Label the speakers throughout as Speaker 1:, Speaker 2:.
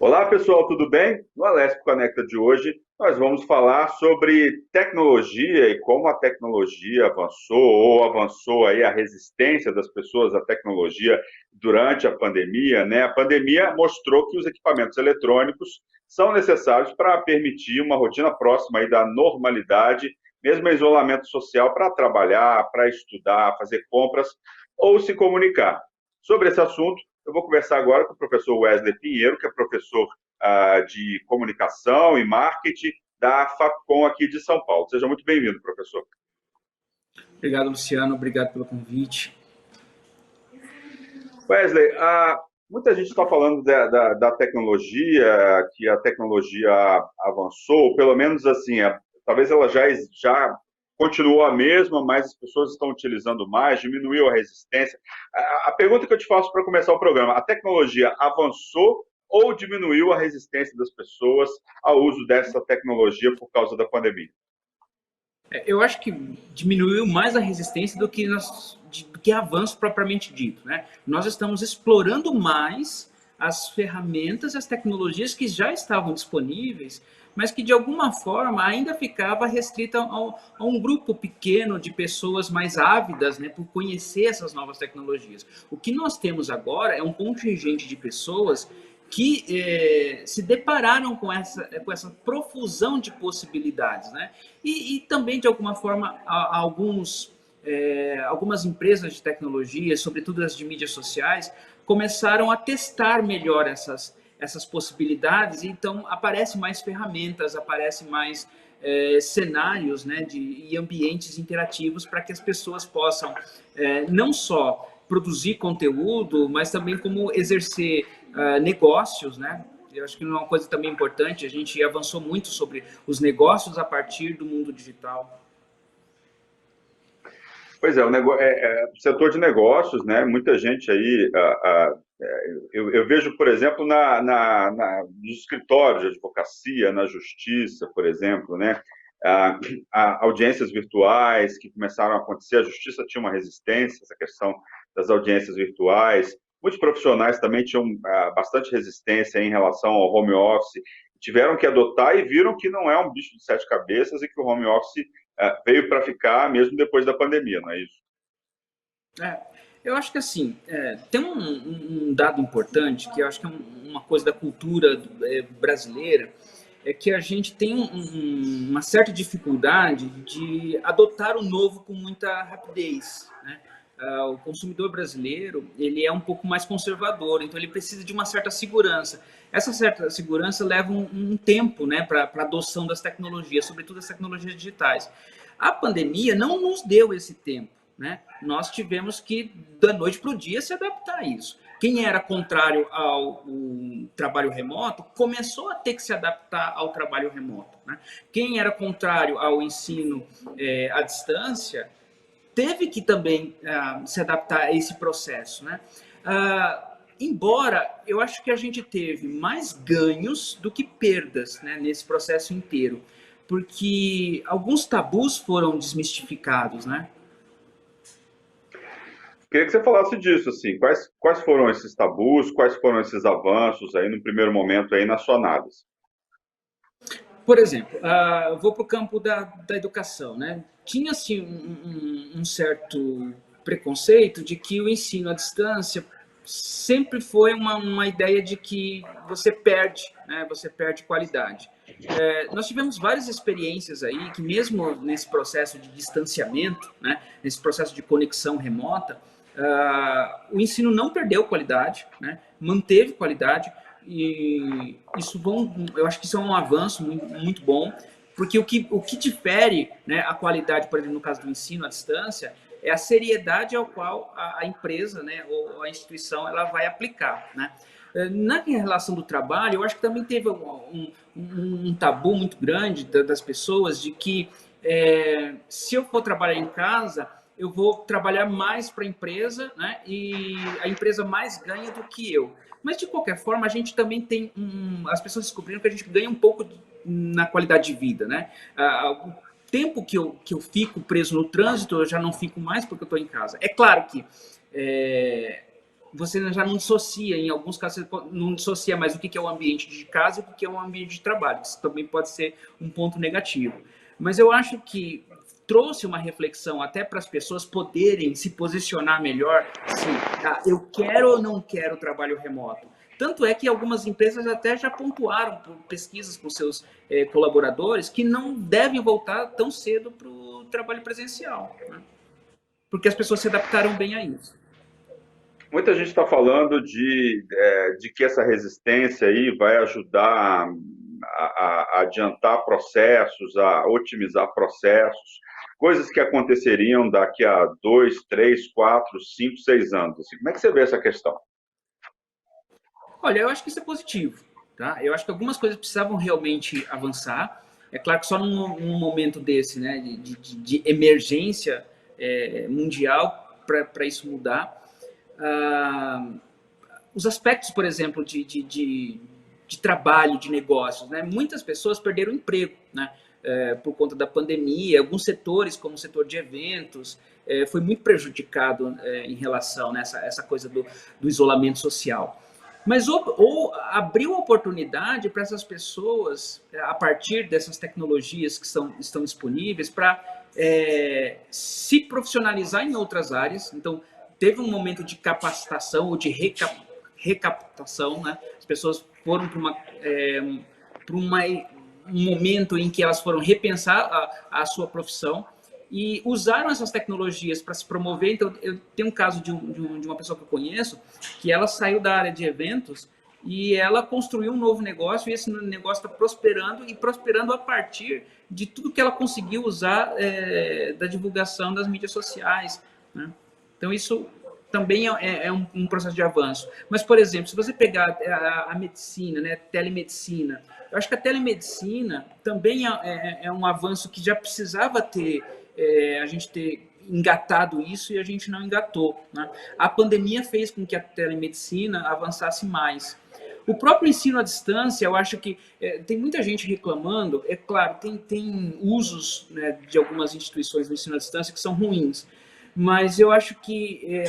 Speaker 1: Olá, pessoal, tudo bem? No Alesp Conecta de hoje, nós vamos falar sobre tecnologia e como a tecnologia avançou ou avançou aí a resistência das pessoas à tecnologia durante a pandemia, né? A pandemia mostrou que os equipamentos eletrônicos são necessários para permitir uma rotina próxima aí da normalidade, mesmo em isolamento social, para trabalhar, para estudar, fazer compras ou se comunicar. Sobre esse assunto, eu vou conversar agora com o professor Wesley Pinheiro, que é professor de comunicação e marketing da Facom aqui de São Paulo. Seja muito bem-vindo, professor.
Speaker 2: Obrigado, Luciano. Obrigado pelo convite.
Speaker 1: Wesley, muita gente está falando da tecnologia, que a tecnologia avançou, pelo menos assim, talvez ela já continuou a mesma, mas as pessoas estão utilizando mais, diminuiu a resistência. A pergunta que eu te faço para começar o programa, a tecnologia avançou ou diminuiu a resistência das pessoas ao uso dessa tecnologia por causa da pandemia?
Speaker 2: Eu acho que diminuiu mais a resistência do que avanço propriamente dito, né? Nós estamos explorando mais as ferramentas, as tecnologias que já estavam disponíveis, mas que de alguma forma ainda ficava restrita a um grupo pequeno de pessoas mais ávidas, né, por conhecer essas novas tecnologias. O que nós temos agora é um contingente de pessoas que se depararam com essa profusão de possibilidades, né? E também, de alguma forma, algumas empresas de tecnologia, sobretudo as de mídias sociais, começaram a testar melhor essas possibilidades, e então aparecem mais ferramentas, aparecem mais cenários, né, e ambientes interativos para que as pessoas possam não só produzir conteúdo, mas também como exercer negócios, né? Eu acho que uma coisa também importante, a gente avançou muito sobre os negócios a partir do mundo digital.
Speaker 1: Pois é, o setor de negócios, né? Muita gente aí, eu vejo, por exemplo, nos escritórios de advocacia, na justiça, por exemplo, né? Ah, audiências virtuais que começaram a acontecer, a justiça tinha uma resistência, essa questão das audiências virtuais. Muitos profissionais também tinham bastante resistência em relação ao home office, tiveram que adotar e viram que não é um bicho de sete cabeças e que o home office veio para ficar mesmo depois da pandemia, não é isso?
Speaker 2: É, eu acho que assim, tem um dado importante que eu acho que é uma coisa da cultura brasileira, é que a gente tem uma certa dificuldade de adotar o novo com muita rapidez, né? O consumidor brasileiro, ele é um pouco mais conservador, então ele precisa de uma certa segurança. Essa certa segurança leva um tempo, né, para a adoção das tecnologias, sobretudo as tecnologias digitais. A pandemia não nos deu esse tempo, né? Nós tivemos que, da noite para o dia, se adaptar a isso. Quem era contrário ao trabalho remoto começou a ter que se adaptar ao trabalho remoto, né? Quem era contrário ao ensino à distância teve que também se adaptar a esse processo, né? Embora eu acho que a gente teve mais ganhos do que perdas, né, nesse processo inteiro, porque alguns tabus foram desmistificados, né?
Speaker 1: Queria que você falasse disso, assim, quais foram esses tabus, quais foram esses avanços aí no primeiro momento aí na sua análise?
Speaker 2: Por exemplo, eu vou para o campo da educação, né? Tinha-se um certo preconceito de que o ensino à distância sempre foi uma ideia de que você perde, né? Você perde qualidade. Nós tivemos várias experiências aí que mesmo nesse processo de distanciamento, né? Nesse processo de conexão remota, o ensino não perdeu qualidade, né? Manteve qualidade, e eu acho que isso é um avanço muito bom, porque o que difere, né, a qualidade, por exemplo, no caso do ensino à distância, é a seriedade ao qual a empresa, né, ou a instituição, ela vai aplicar, né? Na relação do trabalho, eu acho que também teve um tabu muito grande das pessoas de que se eu for trabalhar em casa, eu vou trabalhar mais para a empresa, né? E a empresa mais ganha do que eu. Mas, de qualquer forma, a gente também tem as pessoas descobriram que a gente ganha um pouco na qualidade de vida, né? O tempo que eu fico preso no trânsito, eu já não fico mais porque eu estou em casa. É claro que você já não dissocia, em alguns casos, você não dissocia mais o que é o ambiente de casa e o que é o ambiente de trabalho. Isso também pode ser um ponto negativo. Mas eu acho que trouxe uma reflexão até para as pessoas poderem se posicionar melhor, se eu quero ou não quero trabalho remoto. Tanto é que algumas empresas até já pontuaram por pesquisas com seus colaboradores que não devem voltar tão cedo para o trabalho presencial, né? Porque as pessoas se adaptaram bem a isso.
Speaker 1: Muita gente está falando de que essa resistência aí vai ajudar a adiantar processos, a otimizar processos, coisas que aconteceriam daqui a 2, 3, 4, 5, 6 anos. Assim, como é que você vê essa questão?
Speaker 2: Olha, eu acho que isso é positivo, tá? Eu acho que algumas coisas precisavam realmente avançar. É claro que só num momento desse, né, de emergência mundial para isso mudar. Ah, os aspectos, por exemplo, de trabalho, de negócios, né? Muitas pessoas perderam emprego, né? Por conta da pandemia, alguns setores, como o setor de eventos, foi muito prejudicado em relação a essa coisa do isolamento social. Mas ou abriu oportunidade para essas pessoas, a partir dessas tecnologias que estão disponíveis, para se profissionalizar em outras áreas. Então, teve um momento de capacitação ou de recaptação, né? As pessoas foram para um momento em que elas foram repensar a sua profissão e usaram essas tecnologias para se promover. Então, eu tenho um caso de uma pessoa que eu conheço, que ela saiu da área de eventos e ela construiu um novo negócio, e esse negócio está prosperando, e prosperando a partir de tudo que ela conseguiu usar da divulgação das mídias sociais, né? Então, isso também é um processo de avanço. Mas, por exemplo, se você pegar a medicina, né, telemedicina, eu acho que a telemedicina também é um avanço que já precisava ter, a gente ter engatado isso, e a gente não engatou, né? A pandemia fez com que a telemedicina avançasse mais. O próprio ensino à distância, eu acho que tem muita gente reclamando. É claro, tem usos, né, de algumas instituições do ensino à distância que são ruins, mas eu acho que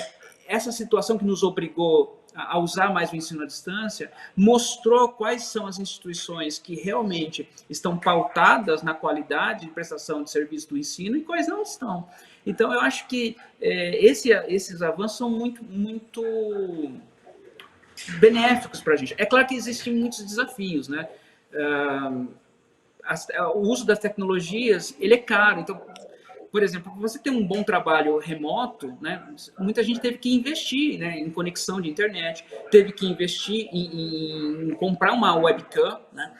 Speaker 2: essa situação que nos obrigou a usar mais o ensino à distância mostrou quais são as instituições que realmente estão pautadas na qualidade de prestação de serviço do ensino e quais não estão. Então, eu acho que esses avanços são muito, muito benéficos para a gente. É claro que existem muitos desafios, né? O uso das tecnologias, ele é caro. Então, por exemplo, você ter um bom trabalho remoto, né, muita gente teve que investir, né, em conexão de internet, teve que investir em comprar uma webcam, né?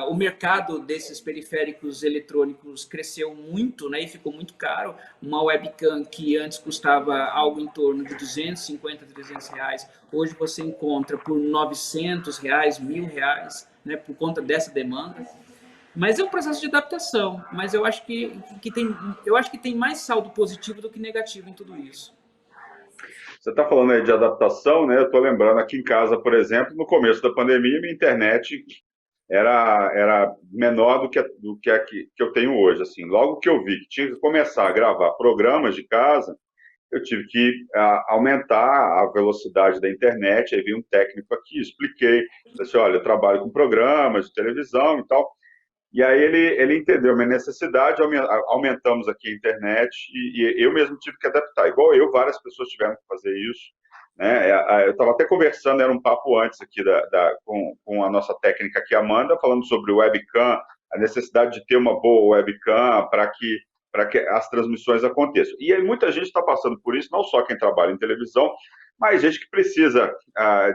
Speaker 2: O mercado desses periféricos eletrônicos cresceu muito, né, e ficou muito caro. Uma webcam que antes custava algo em torno de 250, 300 reais, hoje você encontra por 900 reais, R$ 1.000, né, por conta dessa demanda. Mas é um processo de adaptação. Mas eu acho que tem mais saldo positivo do que negativo em tudo isso.
Speaker 1: Você está falando aí de adaptação, né? Eu estou lembrando aqui em casa, por exemplo, no começo da pandemia, minha internet era menor do que a que eu tenho hoje. Assim, logo que eu vi que tinha que começar a gravar programas de casa, eu tive que aumentar a velocidade da internet. Aí veio um técnico aqui, expliquei, disse, olha, eu trabalho com programas de televisão e tal. E aí ele entendeu a minha necessidade, aumentamos aqui a internet, e eu mesmo tive que adaptar. Igual eu, várias pessoas tiveram que fazer isso, né? Eu estava até conversando, era um papo antes aqui com a nossa técnica aqui, Amanda, falando sobre o webcam, a necessidade de ter uma boa webcam para que as transmissões aconteçam. E aí muita gente está passando por isso, não só quem trabalha em televisão, mas gente que precisa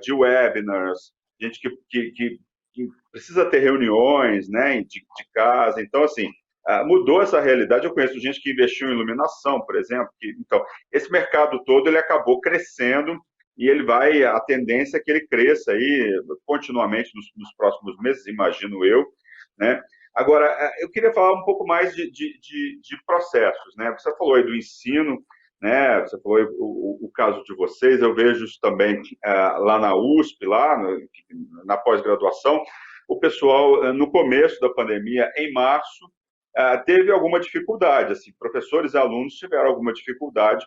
Speaker 1: de webinars, gente que precisa ter reuniões, né, de casa. Então, assim, mudou essa realidade. Eu conheço gente que investiu em iluminação, por exemplo. Então, esse mercado todo ele acabou crescendo, e a tendência é que ele cresça aí continuamente nos próximos meses, imagino eu, né? Agora, eu queria falar um pouco mais de processos, né? Você falou aí do ensino, né? Você falou o caso de vocês, eu vejo isso também lá na USP, lá na pós-graduação. O pessoal, no começo da pandemia, em março, teve alguma dificuldade, assim, professores e alunos tiveram alguma dificuldade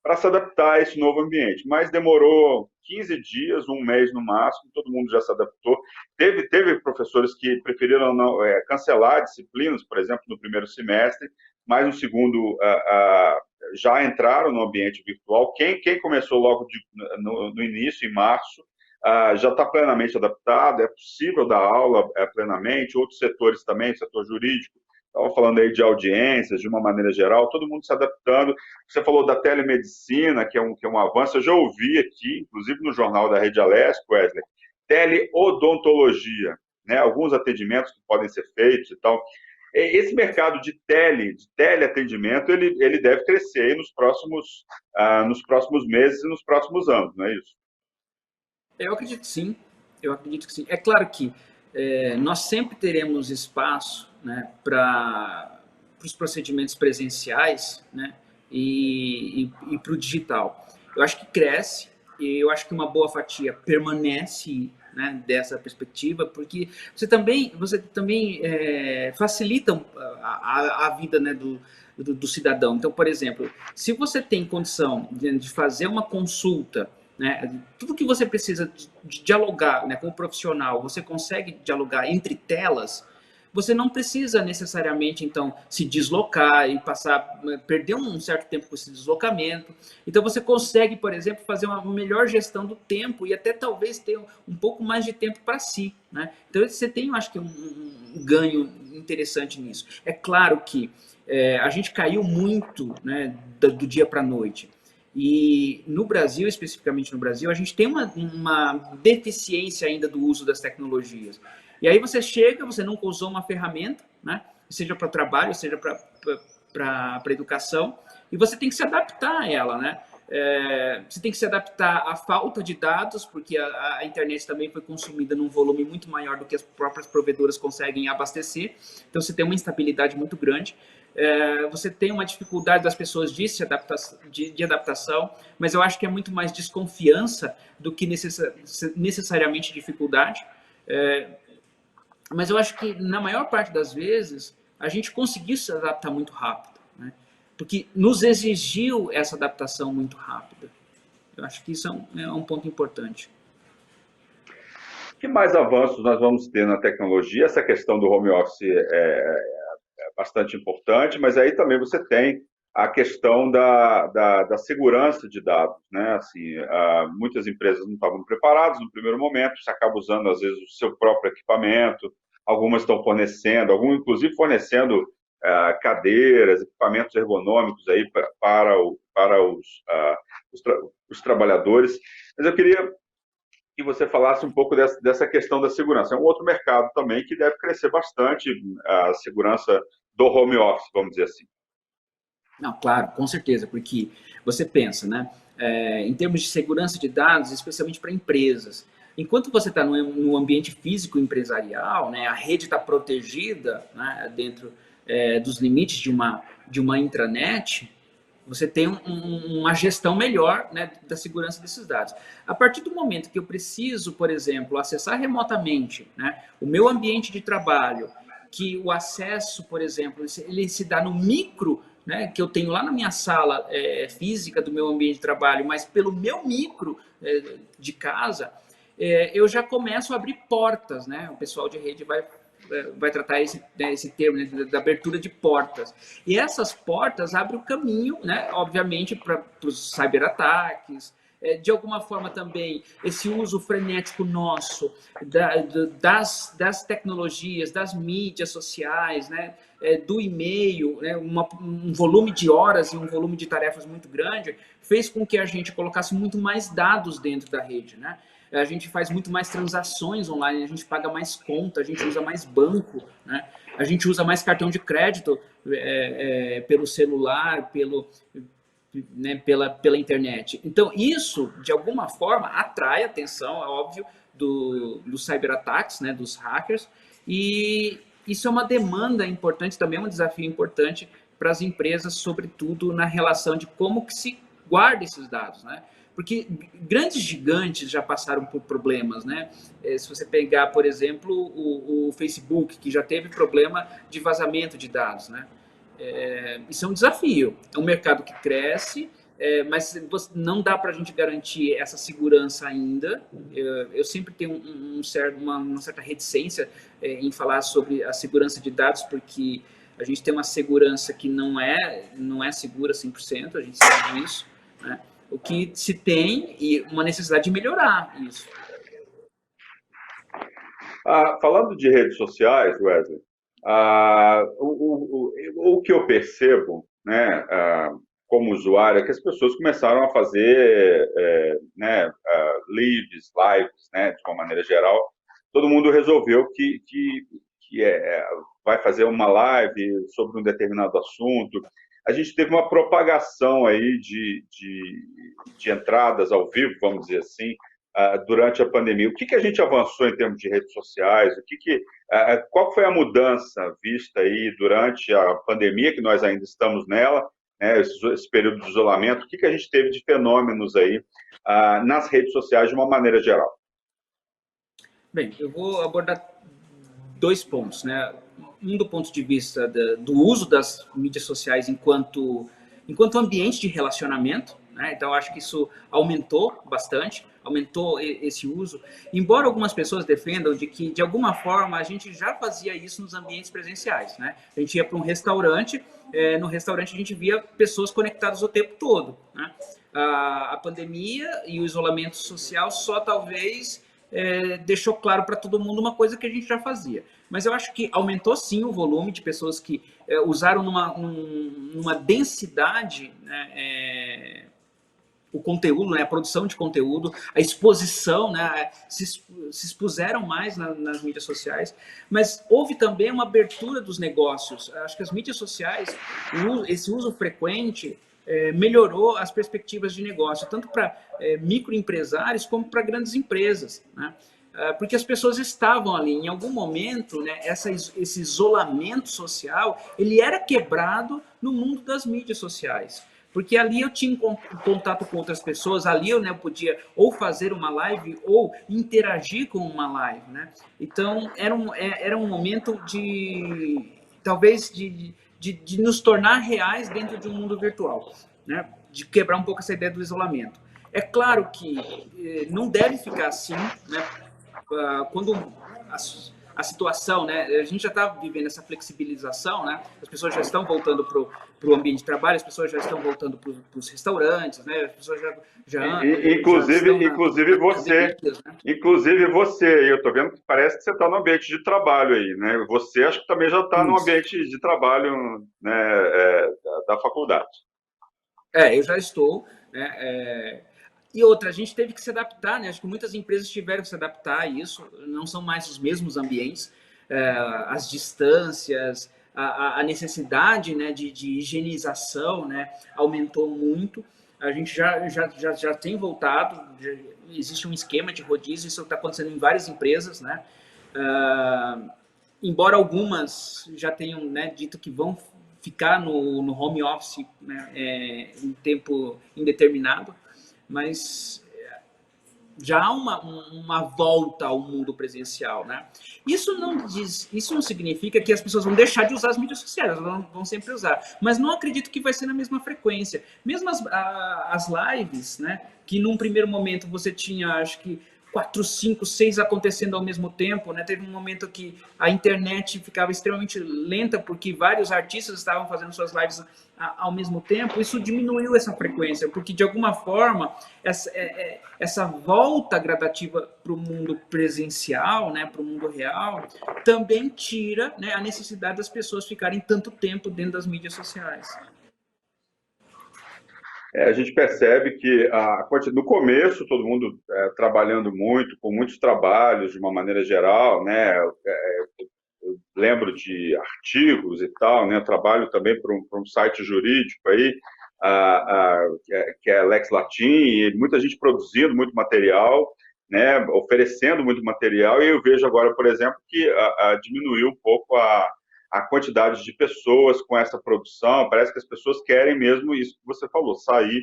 Speaker 1: para se adaptar a esse novo ambiente. Mas demorou 15 dias, um mês no máximo, todo mundo já se adaptou. Teve professores que preferiram não, cancelar disciplinas, por exemplo, no primeiro semestre, mas no segundo já entraram no ambiente virtual. Quem começou logo no início, em março, já está plenamente adaptado, é possível dar aula plenamente, outros setores também, setor jurídico, estava falando aí de audiências, de uma maneira geral, todo mundo se adaptando. Você falou da telemedicina, que é um avanço, eu já ouvi aqui, inclusive no jornal da Rede Alesp, Wesley, teleodontologia, né? Alguns atendimentos que podem ser feitos e tal. Esse mercado de teleatendimento, ele deve crescer aí nos próximos meses e nos próximos anos, não é isso?
Speaker 2: Eu acredito que sim, eu acredito que sim. É claro que nós sempre teremos espaço, né, para os procedimentos presenciais, né, e para o digital. Eu acho que cresce, e eu acho que uma boa fatia permanece, né, dessa perspectiva, porque você também facilita a vida, né, do cidadão. Então, por exemplo, se você tem condição de fazer uma consulta, né, tudo que você precisa de dialogar, né, com o profissional, você consegue dialogar entre telas, você não precisa necessariamente, então, se deslocar e perder um certo tempo com esse deslocamento. Então, você consegue, por exemplo, fazer uma melhor gestão do tempo e até talvez ter um pouco mais de tempo para si, né? Então, você tem, eu acho que, um ganho interessante nisso. É claro que a gente caiu muito, né, do dia para a noite. E no Brasil, especificamente no Brasil, a gente tem uma deficiência ainda do uso das tecnologias. E aí você chega, você nunca usou uma ferramenta, né? Seja para trabalho, seja para educação, e você tem que se adaptar a ela, né? Você tem que se adaptar à falta de dados, porque a internet também foi consumida num volume muito maior do que as próprias provedoras conseguem abastecer. Então você tem uma instabilidade muito grande. Você tem uma dificuldade das pessoas de adaptação, mas eu acho que é muito mais desconfiança do que necessariamente dificuldade. Mas eu acho que, na maior parte das vezes, a gente conseguiu se adaptar muito rápido, né? Porque nos exigiu essa adaptação muito rápida. Eu acho que isso é um ponto importante.
Speaker 1: Que mais avanços nós vamos ter na tecnologia? Essa questão do home office é bastante importante, mas aí também você tem a questão da segurança de dados, né? Assim, muitas empresas não estavam preparadas no primeiro momento, você acaba usando, às vezes, o seu próprio equipamento, algumas estão fornecendo, algumas, inclusive, fornecendo cadeiras, equipamentos ergonômicos aí para os trabalhadores. Mas eu queria que você falasse um pouco dessa questão da segurança. É um outro mercado também que deve crescer bastante, a segurança do home office, vamos dizer assim.
Speaker 2: Não, claro, com certeza, porque você pensa, né, em termos de segurança de dados, especialmente para empresas. Enquanto você está no ambiente físico empresarial, né, a rede está protegida, né, dentro dos limites de uma intranet, você tem uma gestão melhor, né, da segurança desses dados. A partir do momento que eu preciso, por exemplo, acessar remotamente, né, o meu ambiente de trabalho, que o acesso, por exemplo, ele se dá no micro, né, que eu tenho lá na minha sala física do meu ambiente de trabalho, mas pelo meu micro de casa, eu já começo a abrir portas, né? O pessoal de rede vai tratar esse termo, né, da abertura de portas. E essas portas abrem o caminho, né, obviamente, para os cyberataques, de alguma forma também esse uso frenético nosso das tecnologias, das mídias sociais, né, do e-mail, né, um volume de horas e um volume de tarefas muito grande, fez com que a gente colocasse muito mais dados dentro da rede, né? A gente faz muito mais transações online, a gente paga mais conta, a gente usa mais banco, né? A gente usa mais cartão de crédito pelo celular, né, pela internet. Então, isso, de alguma forma, atrai a atenção, é óbvio, dos cyberataques, né, dos hackers, e isso é uma demanda importante, também é um desafio importante para as empresas, sobretudo na relação de como que se guarda esses dados, né? Porque grandes gigantes já passaram por problemas, né? Se você pegar, por exemplo, o Facebook, que já teve problema de vazamento de dados, né? Isso é um desafio. É um mercado que cresce, mas não dá para a gente garantir essa segurança ainda. Eu sempre tenho uma certa reticência em falar sobre a segurança de dados, porque a gente tem uma segurança que não é segura 100%, a gente sabe disso, né? O que se tem e uma necessidade de melhorar isso.
Speaker 1: Falando de redes sociais, Wesley, o que eu percebo, né, como usuário, é que as pessoas começaram a fazer né, lives, né, de uma maneira geral. Todo mundo resolveu que vai fazer uma live sobre um determinado assunto. A gente teve uma propagação aí de entradas ao vivo, vamos dizer assim, durante a pandemia. O que a gente avançou em termos de redes sociais? Qual foi a mudança vista aí durante a pandemia, que nós ainda estamos nela, né, esse período de isolamento? O que a gente teve de fenômenos aí nas redes sociais de uma maneira geral?
Speaker 2: Bem, eu vou abordar 2 pontos, né? Um do ponto de vista do uso das mídias sociais enquanto ambiente de relacionamento, né? Então acho que isso aumentou bastante, aumentou esse uso. Embora algumas pessoas defendam de que de alguma forma a gente já fazia isso nos ambientes presenciais, né? A gente ia para um restaurante, no restaurante a gente via pessoas conectadas o tempo todo, né? A pandemia e o isolamento social só talvez deixou claro para todo mundo uma coisa que a gente já fazia. Mas eu acho que aumentou sim o volume de pessoas que usaram numa densidade, né, o conteúdo, né, a produção de conteúdo, a exposição, né, se expuseram mais nas mídias sociais, mas houve também uma abertura dos negócios. Acho que as mídias sociais, esse uso frequente, melhorou as perspectivas de negócio, tanto para microempresários como para grandes empresas, né? Porque as pessoas estavam ali, em algum momento, né, esse isolamento social, ele era quebrado no mundo das mídias sociais. Porque ali eu tinha contato com outras pessoas, ali eu, né, eu podia ou fazer uma live ou interagir com uma live, né? Então era um momento talvez de nos tornar reais dentro de um mundo virtual, né? De quebrar um pouco essa ideia do isolamento. É claro que não deve ficar assim, né? Quando a situação, né? A gente já está vivendo essa flexibilização, né? As pessoas já estão voltando para o ambiente de trabalho, as pessoas já estão voltando para os restaurantes, né? As pessoas já estão
Speaker 1: Inclusive
Speaker 2: nas
Speaker 1: você,
Speaker 2: academias, né?
Speaker 1: inclusive você, eu estou vendo que parece que você está no ambiente de trabalho aí, né? Você acho que também já está no
Speaker 2: Isso.
Speaker 1: ambiente de trabalho, né, da faculdade.
Speaker 2: Eu já estou, né? E outra, a gente teve que se adaptar, né? Acho que muitas empresas tiveram que se adaptar a isso, não são mais os mesmos ambientes, as distâncias, a necessidade, né, de higienização, né, aumentou muito. A gente já tem voltado, existe um esquema de rodízio, isso está acontecendo em várias empresas, né? Embora algumas já tenham, né, dito que vão ficar no home office, né, em tempo indeterminado, mas já há uma volta ao mundo presencial, né? Isso não significa que as pessoas vão deixar de usar as mídias sociais, elas vão sempre usar, mas não acredito que vai ser na mesma frequência. Mesmo as lives, né? Que num primeiro momento você tinha, acho que 4, 5, 6 acontecendo ao mesmo tempo, né? Teve um momento que a internet ficava extremamente lenta porque vários artistas estavam fazendo suas lives ao mesmo tempo. Isso diminuiu essa frequência, porque de alguma forma essa volta gradativa para o mundo presencial, né, para o mundo real, também tira, né, a necessidade das pessoas ficarem tanto tempo dentro das mídias sociais.
Speaker 1: A gente percebe que no começo todo mundo trabalhando muito, com muitos trabalhos de uma maneira geral, né? Eu lembro de artigos e tal, né? Eu trabalho também para um site jurídico aí, que é Lex Latim, e muita gente produzindo muito material, né? Oferecendo muito material, e eu vejo agora, por exemplo, que diminuiu um pouco a quantidade de pessoas com essa produção. Parece que as pessoas querem mesmo isso que você falou, sair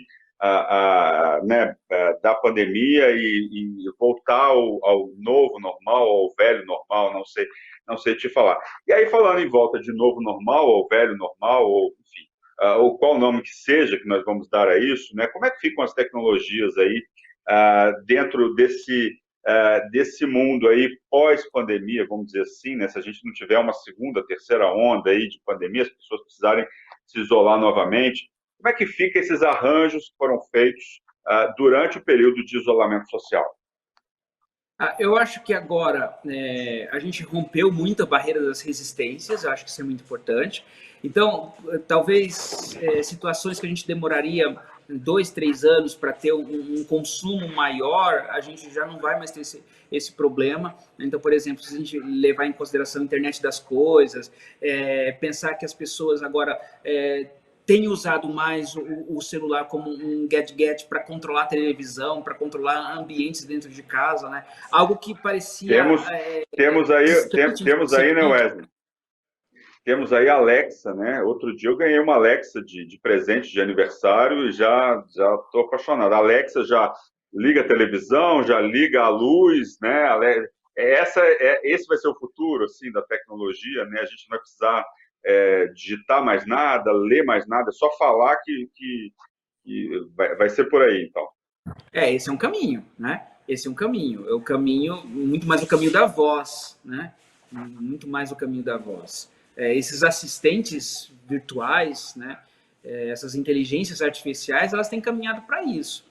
Speaker 1: né, da pandemia e voltar ao novo normal, ao velho normal, não sei te falar. E aí, falando em volta de novo normal, ou velho normal, ou enfim, ou qual nome que seja que nós vamos dar a isso, né? Como é que ficam as tecnologias aí dentro desse mundo aí pós-pandemia, vamos dizer assim, né? Se a gente não tiver uma segunda, terceira onda aí de pandemia, as pessoas precisarem se isolar novamente, como é que ficam esses arranjos que foram feitos durante o período de isolamento social?
Speaker 2: Eu acho que agora a gente rompeu muito a barreira das resistências, eu acho que isso é muito importante. Então, talvez situações que a gente demoraria 2, 3 anos para ter um consumo maior, a gente já não vai mais ter esse problema. Então, por exemplo, se a gente levar em consideração a internet das coisas, pensar que as pessoas agora tem usado mais o celular como um gadget para controlar a televisão, para controlar ambientes dentro de casa, né? Algo que parecia
Speaker 1: temos aí, né, Wesley? Temos aí a Alexa, né? Outro dia eu ganhei uma Alexa de presente de aniversário e já estou apaixonado. A Alexa já liga a televisão, já liga a luz, né? Esse vai ser o futuro, assim, da tecnologia, né? A gente não vai precisar digitar mais nada, ler mais nada, é só falar que vai ser por aí, então.
Speaker 2: Esse é um caminho, né? Esse é um caminho. É o caminho, muito mais o caminho da voz, né? Muito mais o caminho da voz. Esses assistentes virtuais, né? Essas inteligências artificiais, elas têm caminhado para isso.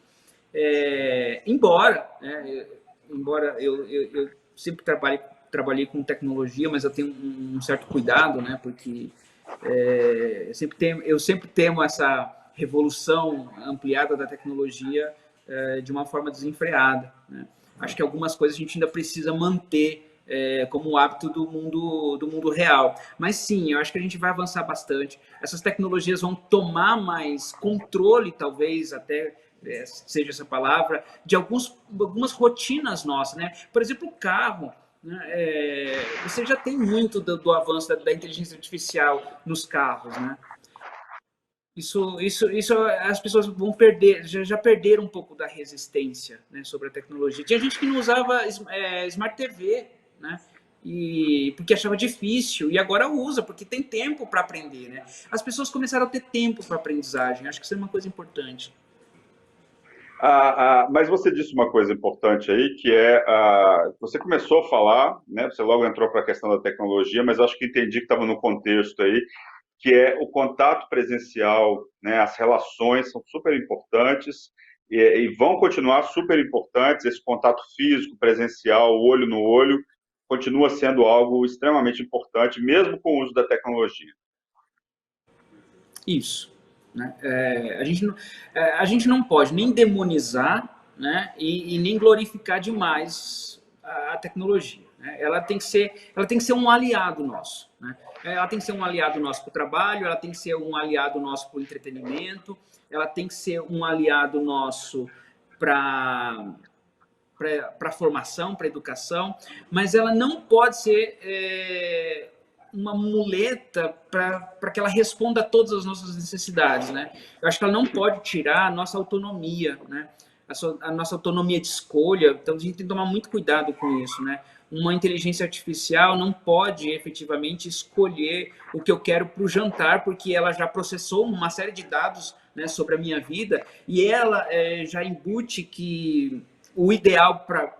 Speaker 2: Embora eu sempre trabalhei com tecnologia, mas eu tenho um certo cuidado, né? Porque eu sempre temo essa revolução ampliada da tecnologia de uma forma desenfreada, né? Acho que algumas coisas a gente ainda precisa manter como um hábito do mundo real. Mas sim, eu acho que a gente vai avançar bastante. Essas tecnologias vão tomar mais controle, talvez até seja essa palavra, de algumas rotinas nossas, né? Por exemplo, o carro. Você já tem muito do avanço da inteligência artificial nos carros, né? Isso as pessoas vão perder, já perderam um pouco da resistência, né, sobre a tecnologia. Tinha gente que não usava Smart TV, né? Porque achava difícil, e agora usa, porque tem tempo para aprender, né? As pessoas começaram a ter tempo para aprendizagem, acho que isso é uma coisa importante.
Speaker 1: Mas você disse uma coisa importante aí, que você começou a falar, né? Você logo entrou para a questão da tecnologia, mas acho que entendi que estava no contexto aí, que é o contato presencial, né? As relações são super importantes e vão continuar super importantes. Esse contato físico, presencial, olho no olho, continua sendo algo extremamente importante, mesmo com o uso da tecnologia.
Speaker 2: Isso. Né? A gente não pode nem demonizar, né? E nem glorificar demais a tecnologia. Né? Ela tem que ser um aliado nosso. Né? Ela tem que ser um aliado nosso para o trabalho, ela tem que ser um aliado nosso para o entretenimento, ela tem que ser um aliado nosso para a formação, para a educação, mas ela não pode ser uma muleta para que ela responda a todas as nossas necessidades, né? Eu acho que ela não pode tirar a nossa autonomia, né? A nossa autonomia de escolha, então a gente tem que tomar muito cuidado com isso, né? Uma inteligência artificial não pode efetivamente escolher o que eu quero para o jantar, porque ela já processou uma série de dados, né, sobre a minha vida e ela já embute que o ideal para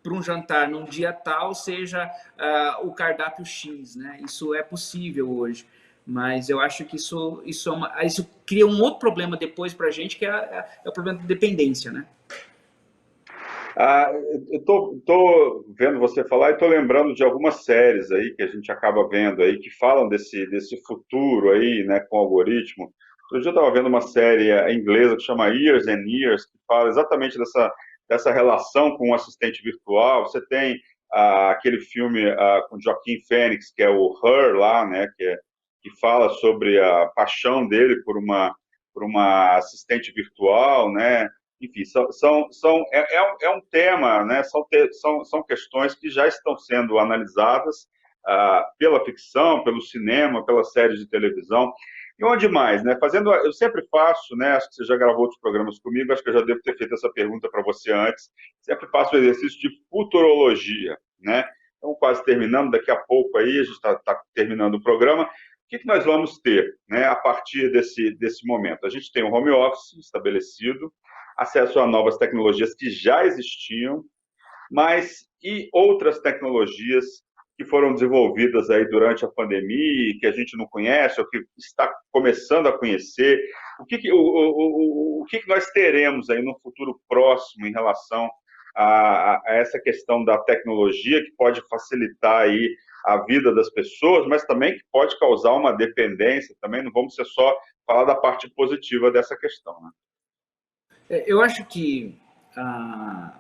Speaker 2: um jantar num dia tal seja o cardápio X, né? Isso é possível hoje, mas eu acho que isso cria um outro problema depois para a gente, que é o problema da dependência, né?
Speaker 1: Eu tô vendo você falar e tô lembrando de algumas séries aí que a gente acaba vendo aí que falam desse futuro aí, né, com algoritmo. Outro dia eu estava vendo uma série inglesa que chama Years and Years, que fala exatamente dessa relação com o assistente virtual. Você tem aquele filme com Joaquin Phoenix, que é o Her lá, né, que fala sobre a paixão dele por uma assistente virtual, né? Enfim, é um tema, né? São questões que já estão sendo analisadas pela ficção, pelo cinema, pelas séries de televisão. E onde mais, né? Eu sempre faço, né? Acho que você já gravou outros programas comigo, acho que eu já devo ter feito essa pergunta para você antes. Sempre faço o exercício de futurologia, né? Então, quase terminando, daqui a pouco aí, a gente está terminando o programa. que nós vamos ter, né, a partir desse momento? A gente tem o home office estabelecido, acesso a novas tecnologias que já existiam, mas e outras tecnologias que foram desenvolvidas aí durante a pandemia, que a gente não conhece, ou que está começando a conhecer? O que nós teremos aí no futuro próximo em relação a essa questão da tecnologia, que pode facilitar aí a vida das pessoas, mas também que pode causar uma dependência também? Não vamos ser só falar da parte positiva dessa questão, né?
Speaker 2: Eu acho que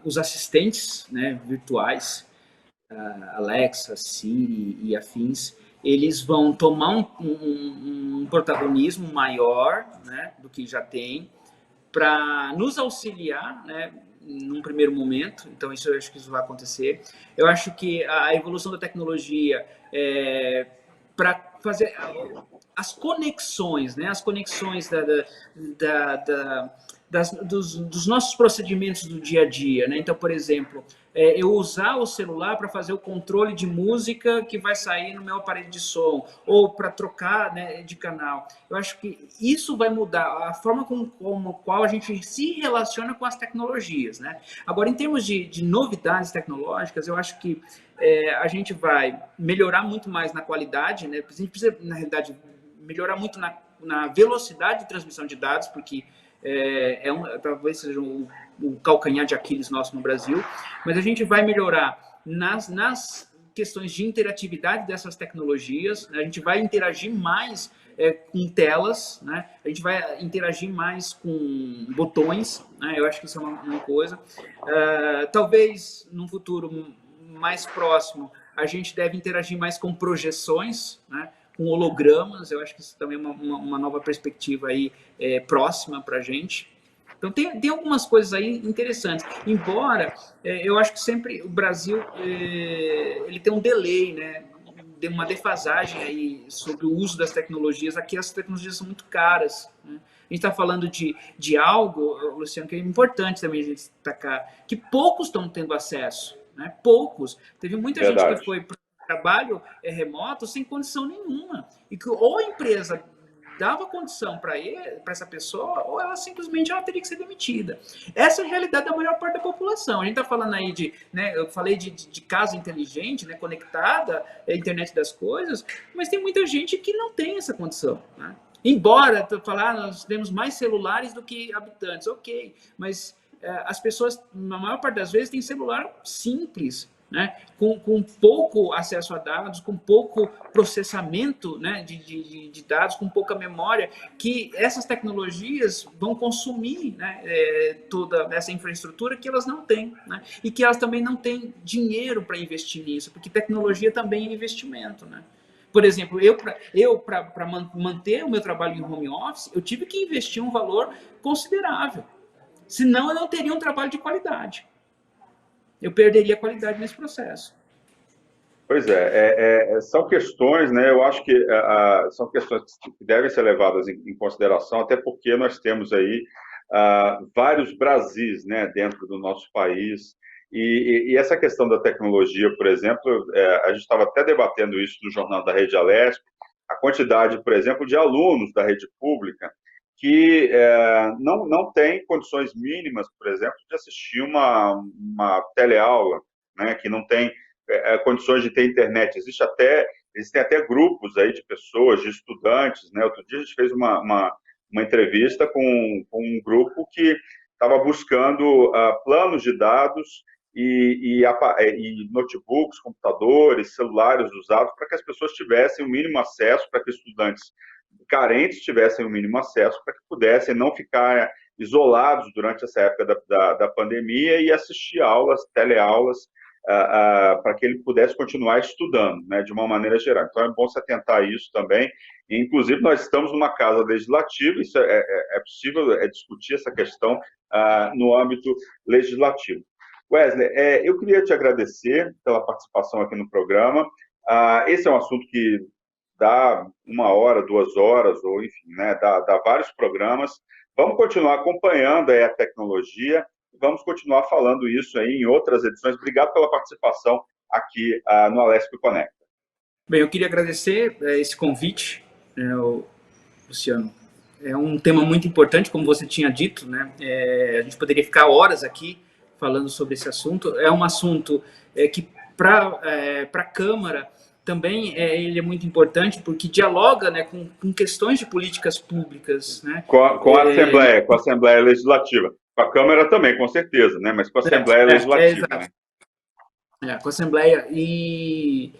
Speaker 2: os assistentes, né, virtuais, Alexa, Siri e afins, eles vão tomar um protagonismo maior, né, do que já tem, para nos auxiliar, né, num primeiro momento. Então, isso eu acho que isso vai acontecer. Eu acho que a evolução da tecnologia para fazer as conexões, né, as conexões dos nossos procedimentos do dia a dia, né? Então, por exemplo, eu usar o celular para fazer o controle de música que vai sair no meu aparelho de som, ou para trocar, né, de canal. Eu acho que isso vai mudar a forma como qual a gente se relaciona com as tecnologias, né? Agora, em termos de novidades tecnológicas, eu acho que a gente vai melhorar muito mais na qualidade, né? A gente precisa, na realidade, melhorar muito na velocidade de transmissão de dados, porque talvez seja o calcanhar de Aquiles nosso no Brasil, mas a gente vai melhorar nas questões de interatividade dessas tecnologias, né? A gente vai interagir mais com telas, né? A gente vai interagir mais com botões, né? Eu acho que isso é uma coisa. Talvez, num futuro mais próximo, a gente deve interagir mais com projeções, né? Com hologramas. Eu acho que isso também é uma nova perspectiva aí, próxima para a gente. Então, tem algumas coisas aí interessantes. Embora, eu acho que sempre o Brasil ele tem um delay, né? Uma defasagem aí sobre o uso das tecnologias. Aqui as tecnologias são muito caras, né? A gente está falando de algo, Luciano, que é importante também a gente destacar, que poucos estão tendo acesso, né? Poucos. Teve muita gente que
Speaker 1: Verdade.
Speaker 2: foi para trabalho remoto sem condição nenhuma. E que ou a empresa dava condição para essa pessoa, ou ela simplesmente teria que ser demitida. Essa é a realidade da maior parte da população. A gente está falando aí né, eu falei de casa inteligente, né, conectada, internet das coisas, mas tem muita gente que não tem essa condição, né? Embora, nós temos mais celulares do que habitantes, ok, mas as pessoas, na maior parte das vezes, têm celular simples, né? Com pouco acesso a dados, com pouco processamento, né, de dados, com pouca memória, que essas tecnologias vão consumir, né, toda essa infraestrutura que elas não têm, né? E que elas também não têm dinheiro para investir nisso, porque tecnologia também é investimento, né? Por exemplo, para manter o meu trabalho em home office, eu tive que investir um valor considerável. Senão, eu não teria um trabalho de qualidade. Eu perderia qualidade nesse processo.
Speaker 1: Pois são questões, né? Eu acho que são questões que devem ser levadas em consideração, até porque nós temos aí vários Brasis, né, dentro do nosso país. E essa questão da tecnologia, por exemplo, a gente estava até debatendo isso no Jornal da Rede Alesp, a quantidade, por exemplo, de alunos da rede pública que não tem condições mínimas, por exemplo, de assistir uma teleaula, né, que não tem condições de ter internet. Existem até grupos aí de pessoas, de estudantes, né? Outro dia a gente fez uma entrevista com um grupo que estava buscando planos de dados e notebooks, computadores, celulares usados para que as pessoas tivessem o mínimo acesso, para que estudantes carentes tivessem o mínimo acesso, para que pudessem não ficar isolados durante essa época da pandemia e assistir aulas, teleaulas, para que ele pudesse continuar estudando, né, de uma maneira geral. Então, é bom se atentar a isso também. E, inclusive, nós estamos numa casa legislativa, isso é possível discutir essa questão no âmbito legislativo. Wesley, eu queria te agradecer pela participação aqui no programa. Esse é um assunto que dá 1 hora, 2 horas, ou enfim, né, dá vários programas. Vamos continuar acompanhando aí a tecnologia, vamos continuar falando isso aí em outras edições. Obrigado pela participação aqui no Alesp Conecta.
Speaker 2: Bem, eu queria agradecer esse convite, Luciano. É um tema muito importante, como você tinha dito, né? A gente poderia ficar horas aqui falando sobre esse assunto. É um assunto que, para a Câmara, também ele é muito importante, porque dialoga, né, com questões de políticas públicas. Né?
Speaker 1: Com a Assembleia Legislativa. Com a Câmara também, com certeza, né? Mas com a Assembleia Legislativa.
Speaker 2: Exato.
Speaker 1: Né?
Speaker 2: Com a Assembleia. E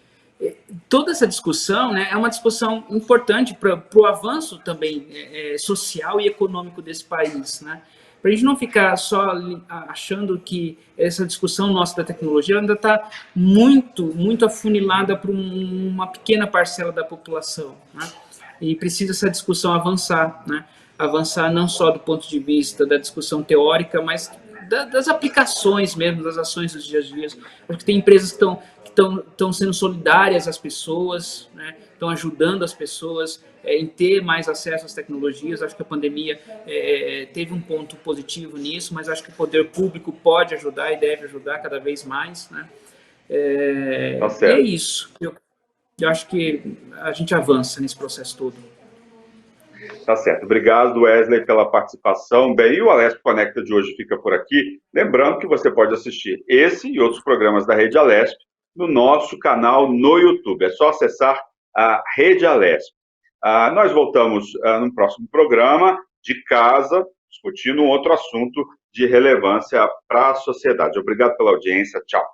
Speaker 2: toda essa discussão, né, é uma discussão importante para o avanço também social e econômico desse país, né? Para a gente não ficar só achando que essa discussão nossa da tecnologia ainda está muito afunilada para uma pequena parcela da população, né? E precisa essa discussão avançar, né? Avançar não só do ponto de vista da discussão teórica, mas das aplicações mesmo, das ações dos dias a dias. Acho que tem empresas que estão sendo solidárias às pessoas, né? Estão ajudando as pessoas em ter mais acesso às tecnologias. Acho que a pandemia teve um ponto positivo nisso, mas acho que o poder público pode ajudar e deve ajudar cada vez mais. Né?
Speaker 1: Tá
Speaker 2: E é isso. Eu acho que a gente avança nesse processo todo.
Speaker 1: Tá certo. Obrigado, Wesley, pela participação. Bem, e o Alesp Conecta de hoje fica por aqui. Lembrando que você pode assistir esse e outros programas da Rede Alesp no nosso canal no YouTube. É só acessar a Rede Alesp. Nós voltamos no próximo programa de casa, discutindo um outro assunto de relevância para a sociedade. Obrigado pela audiência. Tchau.